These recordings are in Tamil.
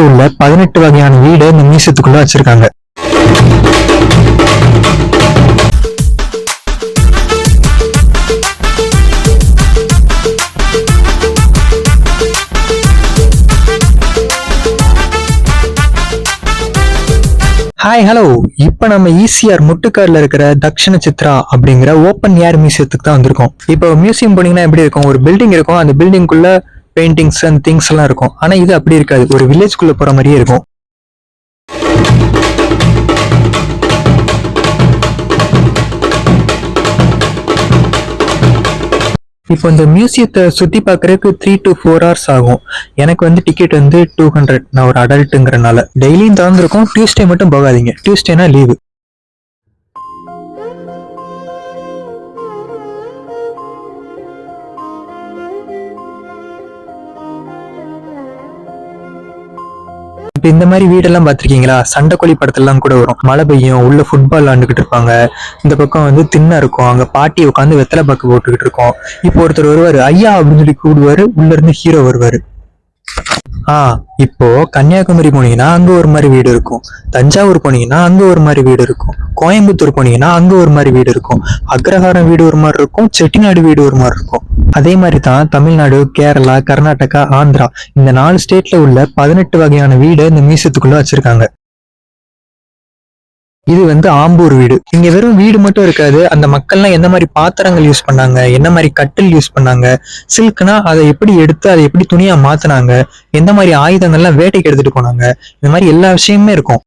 உள்ள 18 வகையான வீடு இந்த மியூசியத்துக்குள்ள வச்சிருக்காங்க. ஹாய் ஹலோ, இப்ப நம்ம ஈசிஆர் முட்டுக்காடுல இருக்கிற தக்ஷண சித்ரா அப்படிங்கிற ஓப்பன் ஏர் மியூசியத்துக்கு தான் வந்திருக்கோம். இப்போ மியூசியம் போனீங்கன்னா எப்படி இருக்கும், ஒரு பில்டிங் இருக்கும், அந்த பில்டிங்குள்ள பெயிண்டிங்ஸ் அண்ட் திங்ஸ் எல்லாம் இருக்கும். ஆனா இது அப்படி இருக்காது, ஒரு வில்லேஜ்குள்ள போற மாதிரியே இருக்கும். இப்போ இந்த மியூசியத்தை சுத்தி பார்க்கறதுக்கு 3 to 4 hours ஆகும். எனக்கு வந்து டிக்கெட் வந்து 200. நான் ஒரு அடல்ட்டுங்கிறனால டெய்லியும் திறந்துருக்கும். டியூஸ்டே மட்டும் போகாதீங்க, டியூஸ்டேனா லீவு. இப்ப இந்த மாதிரி வீடெல்லாம் பாத்திருக்கீங்களா? சண்டைக்கோழி படத்தெல்லாம் கூட வரும். மழை பெய்யும், உள்ள ஃபுட்பால் விளாண்டுகிட்டு இருப்பாங்க. இந்த பக்கம் வந்து திண்ணை இருக்கும், அங்க பாட்டி உட்காந்து வெத்தலை பாக்கு போட்டுக்கிட்டு இருக்கோம். இப்போ ஒருத்தர் வருவாரு, ஐயா அப்படின்னு சொல்லி கூடுவாரு. உள்ள இருந்து ஹீரோ வருவாரு. இப்போ கன்னியாகுமரி போனீங்கன்னா அங்க ஒரு மாதிரி வீடு இருக்கும், தஞ்சாவூர் போனீங்கன்னா அங்க ஒரு மாதிரி வீடு இருக்கும், கோயம்புத்தூர் போனீங்கன்னா அங்க ஒரு மாதிரி வீடு இருக்கும், அக்ரஹாரம் வீடு ஒரு மாதிரி இருக்கும், செட்டிநாடு வீடு ஒரு மாதிரி இருக்கும். அதே மாதிரி தான் தமிழ்நாடு, கேரளா, கர்நாடகா, ஆந்திரா இந்த 4 ஸ்டேட்ல உள்ள 18 வகையான வீடு இந்த மியூசியத்துக்குள்ள வச்சிருக்காங்க. இது வந்து ஆம்பூர் வீடு. இங்க வெறும் வீடு மட்டும் இருக்காது, அந்த மக்கள்லாம் எந்த மாதிரி பாத்திரங்கள் யூஸ் பண்ணாங்க, என்ன மாதிரி கட்டில் யூஸ் பண்ணாங்க, சில்க்னா அதை எப்படி எடுத்து அதை எப்படி துணியா மாத்தினாங்க, எந்த மாதிரி ஆயுதங்கள்லாம் வேட்டைக்கு எடுத்துட்டு போனாங்க, இந்த மாதிரி எல்லா விஷயமுமே இருக்கும்.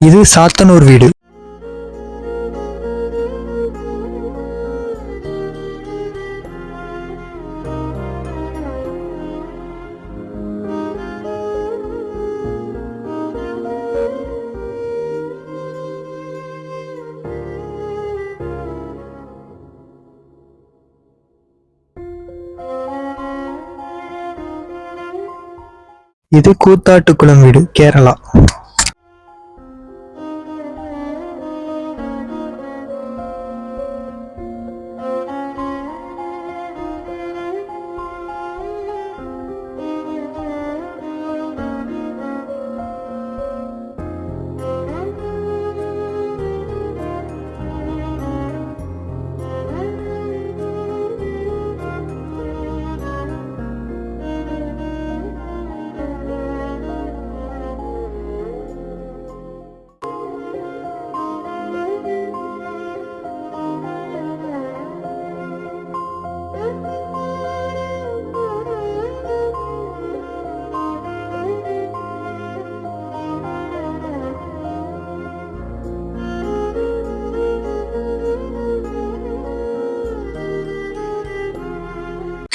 இது சாத்தனூர் வீடு. இது கூத்தாட்டுக்குளம் வீடு, கேரளா.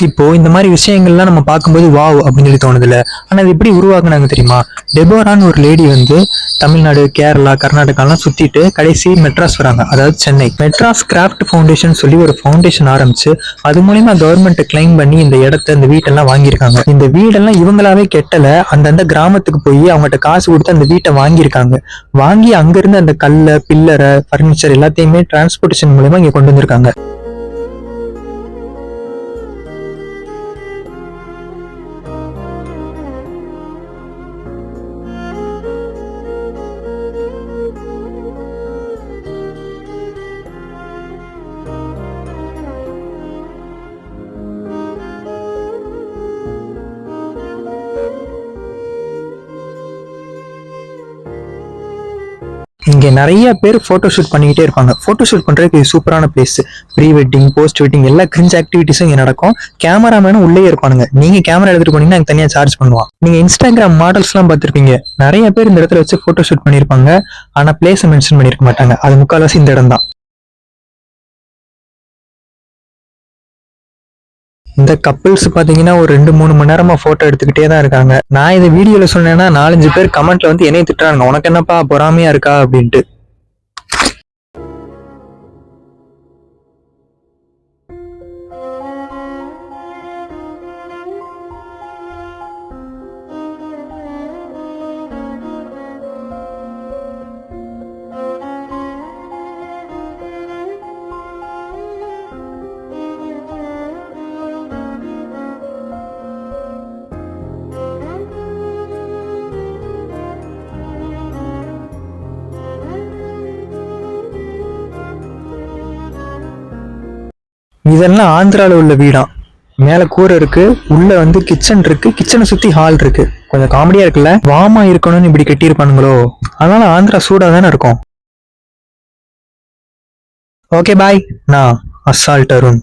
இப்போ இந்த மாதிரி விஷயங்கள்லாம் நம்ம பார்க்கும்போது வாவ் அப்படின்னு சொல்லி தோணுதுல. ஆனா அது எப்படி உருவாக்குனாங்க தெரியுமா? டெபோரான்னு ஒரு லேடி வந்து தமிழ்நாடு, கேரளா, கர்நாடகாலாம் சுத்திட்டு கடைசி மெட்ராஸ் வராங்க, அதாவது சென்னை. மெட்ராஸ் கிராஃப்ட் ஃபவுண்டேஷன் சொல்லி ஒரு ஃபவுண்டேஷன் ஆரம்பிச்சு அது மூலியமா கவர்மெண்ட் கிளைம் பண்ணி இந்த இடத்த, இந்த வீட்டெல்லாம் வாங்கியிருக்காங்க. இந்த வீடெல்லாம் இவங்களாவே கெட்டல, அந்தந்த கிராமத்துக்கு போய் அவங்ககிட்ட காசு கொடுத்து அந்த வீட்டை வாங்கியிருக்காங்க. வாங்கி அங்கிருந்து அந்த கல்லை, பில்லரை, பர்னிச்சர் எல்லாத்தையுமே டிரான்ஸ்போர்டேஷன் மூலமா இங்க கொண்டு வந்திருக்காங்க. இங்க நிறைய பேர் போட்டோ ஷூட் பண்ணிக்கிட்டே இருப்பாங்க. போட்டோ ஷூட் பண்றதுக்கு இது சூப்பரான place. Pre wedding, post wedding எல்லா கிரிஞ்ச் ஆக்டிவிட்டிஸும் இங்க நடக்கும். கேமராமேனும் உள்ளே இருப்பானுங்க. நீங்க கேமரா எடுத்துட்டு போனீங்கன்னா எனக்கு தனியா சார்ஜ் பண்ணுவான். நீங்க இன்ஸ்டாகிராம் மாடல்ஸ் எல்லாம் பார்த்திருப்பீங்க, நிறைய பேர் இந்த இடத்துல வச்சு போட்டோ ஷூட் பண்ணிருப்பாங்க. ஆனா பிளேஸ் மென்ஷன் பண்ணிருக்க மாட்டாங்க. அது முக்கால்வாசி இந்த இடம் தான். இந்த கப்பிள்ஸ் பாத்தீங்கன்னா ஒரு 2-3 மணி நேரமா போட்டோ எடுத்துக்கிட்டே தான் இருக்காங்க. நான் இதை வீடியோல சொன்னேன்னா 4-5 பேர் கமெண்ட்ல வந்து என்னைய திட்டுறாங்க, உனக்கு என்னப்பா பொறாமையா இருக்கா அப்படின்ட்டு. இதெல்லாம் ஆந்திரால உள்ள வீடாம். மேல கூரை இருக்கு, உள்ள வந்து கிச்சன் இருக்கு, கிச்சனை சுத்தி ஹால் இருக்கு. கொஞ்சம் காமெடியா இருக்குல்ல? வாமா இருக்கணும்னு இப்படி கட்டியிருப்பானுங்களோ. அதனால ஆந்திரா சூடா தானே இருக்கும். ஓகே பாய், நான் அசால்ட் அருண்.